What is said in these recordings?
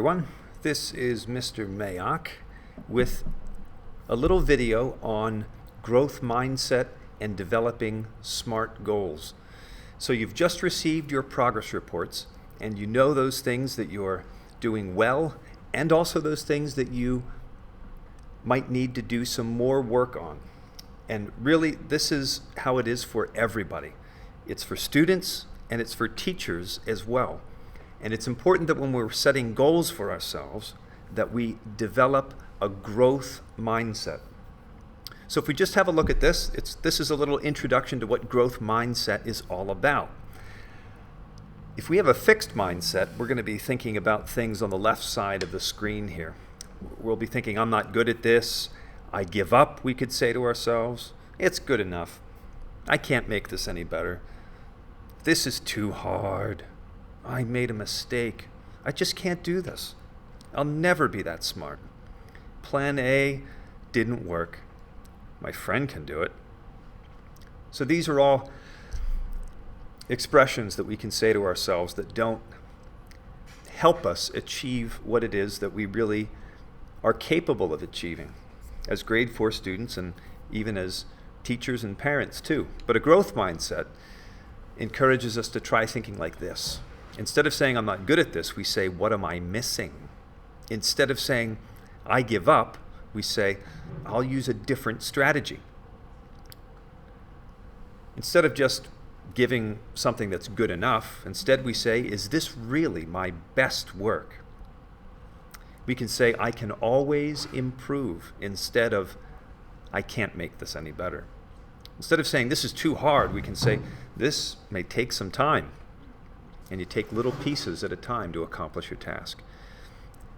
Everyone, this is Mr. Mayock with a little video on growth mindset and developing SMART goals. So you've just received your progress reports and you know those things that you're doing well and also those things that you might need to do some more work on. And really, this is how it is for everybody. It's for students and it's for teachers as well. And it's important that when we're setting goals for ourselves, that we develop a growth mindset. So if we just have a look at this, this is a little introduction to what growth mindset is all about. If we have a fixed mindset, we're going to be thinking about things on the left side of the screen here. We'll be thinking, I'm not good at this. I give up, we could say to ourselves. It's good enough. I can't make this any better. This is too hard. I made a mistake. I just can't do this. I'll never be that smart. Plan A didn't work. My friend can do it. So these are all expressions that we can say to ourselves that don't help us achieve what it is that we really are capable of achieving as grade 4 students and even as teachers and parents too. But a growth mindset encourages us to try thinking like this. Instead of saying, I'm not good at this, we say, what am I missing? Instead of saying, I give up, we say, I'll use a different strategy. Instead of just giving something that's good enough, instead we say, is this really my best work? We can say, I can always improve, instead of, I can't make this any better. Instead of saying, this is too hard, we can say, this may take some time. And you take little pieces at a time to accomplish your task.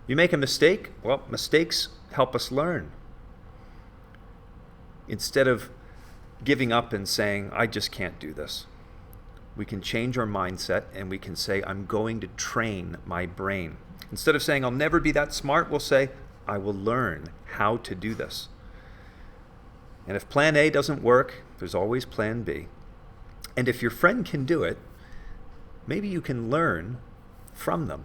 You make a mistake, well, mistakes help us learn. Instead of giving up and saying, I just can't do this, we can change our mindset and we can say, I'm going to train my brain. Instead of saying, I'll never be that smart, we'll say, I will learn how to do this. And if plan A doesn't work, there's always plan B. And if your friend can do it, maybe you can learn from them.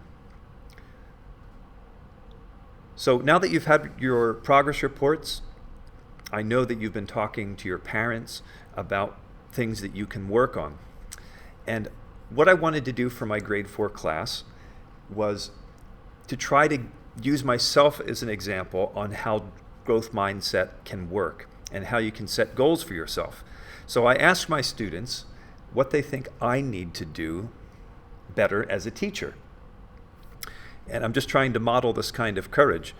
So now that you've had your progress reports, I know that you've been talking to your parents about things that you can work on. And what I wanted to do for my grade 4 class was to try to use myself as an example on how growth mindset can work and how you can set goals for yourself. So I asked my students what they think I need to do better as a teacher. And I'm just trying to model this kind of courage.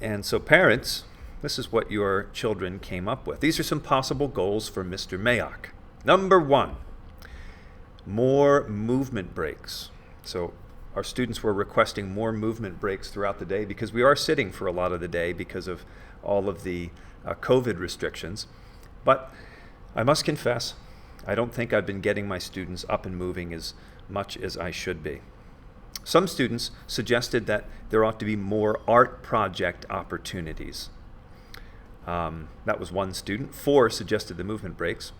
And so parents, this is what your children came up with. These are some possible goals for Mr. Mayock. Number 1, more movement breaks. So our students were requesting more movement breaks throughout the day because we are sitting for a lot of the day because of all of the COVID restrictions. But I must confess, I don't think I've been getting my students up and moving as much as I should be. Some students suggested that there ought to be more art project opportunities. That was one student. 4 suggested the movement breaks.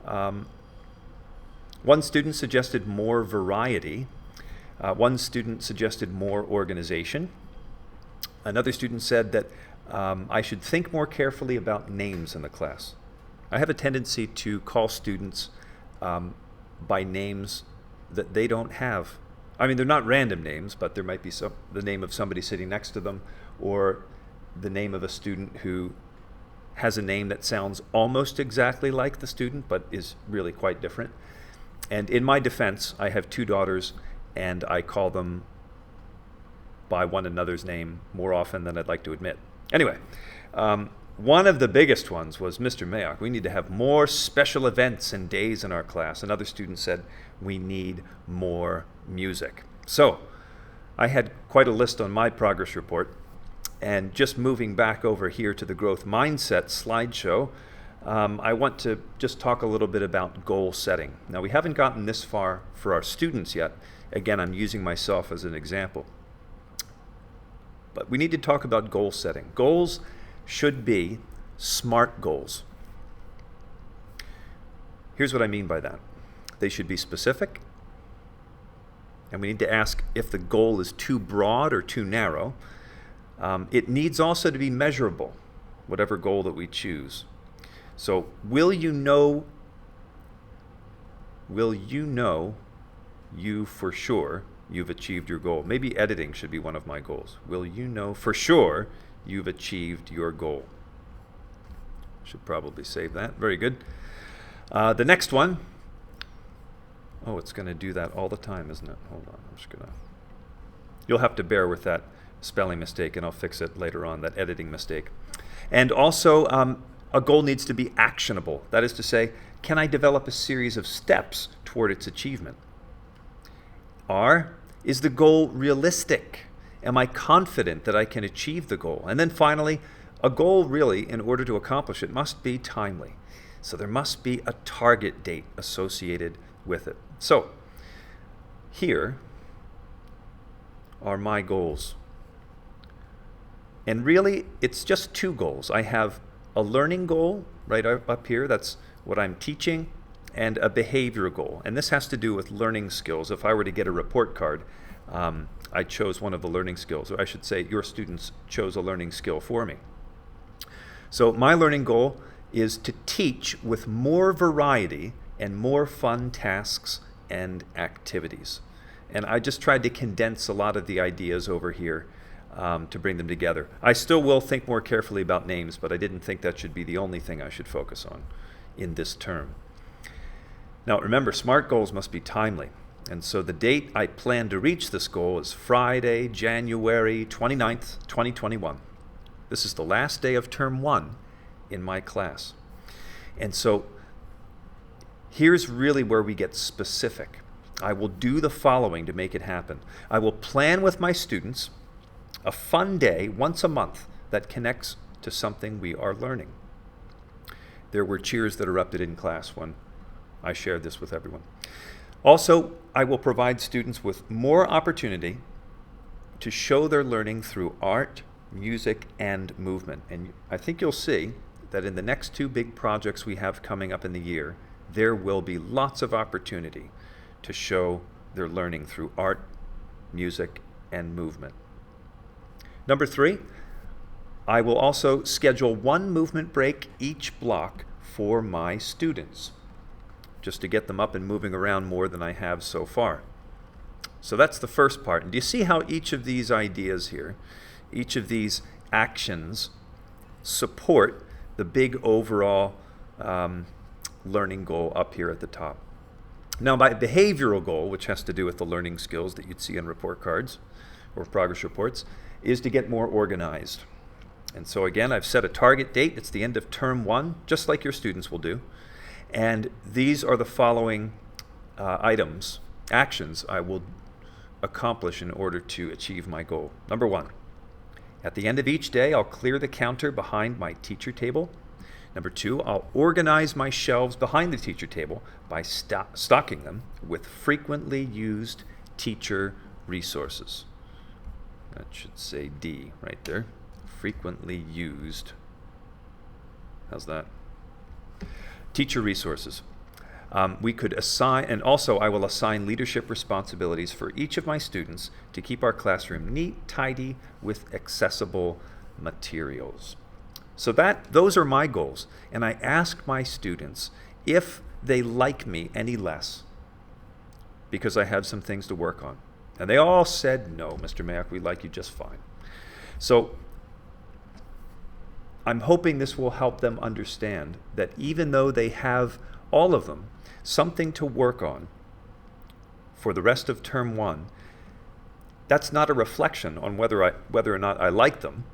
One student suggested more variety. One student suggested more organization. Another student said that I should think more carefully about names in the class. I have a tendency to call students by names that they don't have. I mean, they're not random names, but there might be the name of somebody sitting next to them or the name of a student who has a name that sounds almost exactly like the student but is really quite different. And in my defense, I have 2 daughters and I call them by one another's name more often than I'd like to admit. Anyway, one of the biggest ones was, Mr. Mayock, we need to have more special events and days in our class. Another student said, we need more music. So I had quite a list on my progress report. And just moving back over here to the growth mindset slideshow, I want to just talk a little bit about goal setting. Now, we haven't gotten this far for our students yet. Again, I'm using myself as an example. But we need to talk about goal setting. Goals should be SMART goals. Here's what I mean by that. They should be specific, and we need to ask if the goal is too broad or too narrow. It needs also to be measurable, whatever goal that we choose. So will you know you for sure you've achieved your goal? Maybe editing should be one of my goals. Will you know for sure you've achieved your goal? Should probably save that. Very good. The next one. Oh, it's going to do that all the time, isn't it? Hold on. You'll have to bear with that spelling mistake, and I'll fix it later on, that editing mistake. And also, a goal needs to be actionable. That is to say, can I develop a series of steps toward its achievement? R, is the goal realistic? Am I confident that I can achieve the goal? And then finally, a goal really, in order to accomplish it, must be timely. So there must be a target date associated with it. So here are my goals. And really, it's just two goals. I have a learning goal right up here. That's what I'm teaching, and a behavior goal. And this has to do with learning skills. If I were to get a report card, I chose one of the learning skills. Or I should say, your students chose a learning skill for me. So my learning goal is to teach with more variety and more fun tasks and activities. And I just tried to condense a lot of the ideas over here to bring them together. I still will think more carefully about names, but I didn't think that should be the only thing I should focus on in this term. Now remember, SMART goals must be timely. And so the date I plan to reach this goal is Friday, January 29th, 2021. This is the last day of term 1 in my class. And so here's really where we get specific. I will do the following to make it happen. I will plan with my students a fun day once a month that connects to something we are learning. There were cheers that erupted in class when I shared this with everyone. Also, I will provide students with more opportunity to show their learning through art, music, and movement. And I think you'll see that in the next 2 big projects we have coming up in the year, there will be lots of opportunity to show their learning through art, music, and movement. Number 3, I will also schedule 1 movement break each block for my students, just to get them up and moving around more than I have so far. So that's the first part. And do you see how each of these ideas here, each of these actions support the big overall learning goal up here at the top? Now, my behavioral goal, which has to do with the learning skills that you'd see in report cards or progress reports, is to get more organized. And so again, I've set a target date. It's the end of term 1, just like your students will do. And these are the following actions I will accomplish in order to achieve my goal. Number 1, at the end of each day, I'll clear the counter behind my teacher table. Number 2, I'll organize my shelves behind the teacher table by stocking them with frequently used teacher resources. That should say D right there. Frequently used. How's that? Teacher resources. We could assign, and also I will assign leadership responsibilities for each of my students to keep our classroom neat, tidy, with accessible materials. So those are my goals, and I ask my students if they like me any less because I have some things to work on. And they all said, no, Mr. Mayock, we like you just fine. So I'm hoping this will help them understand that even though they have, all of them, something to work on for the rest of term 1, that's not a reflection on whether or not I like them.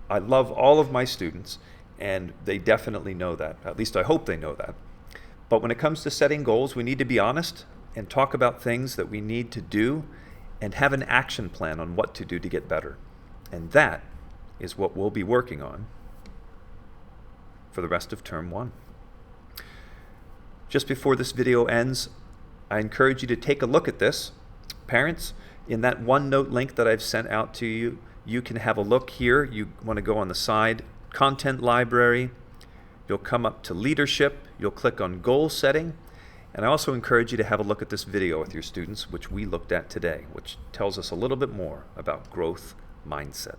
I love all of my students, and they definitely know that. At least I hope they know that. But when it comes to setting goals, we need to be honest and talk about things that we need to do and have an action plan on what to do to get better. And that is what we'll be working on for the rest of term 1. Just before this video ends, I encourage you to take a look at this. Parents, in that OneNote link that I've sent out to you, you can have a look here. You want to go on the side, Content Library. You'll come up to Leadership. You'll click on Goal Setting. And I also encourage you to have a look at this video with your students, which we looked at today, which tells us a little bit more about growth mindset.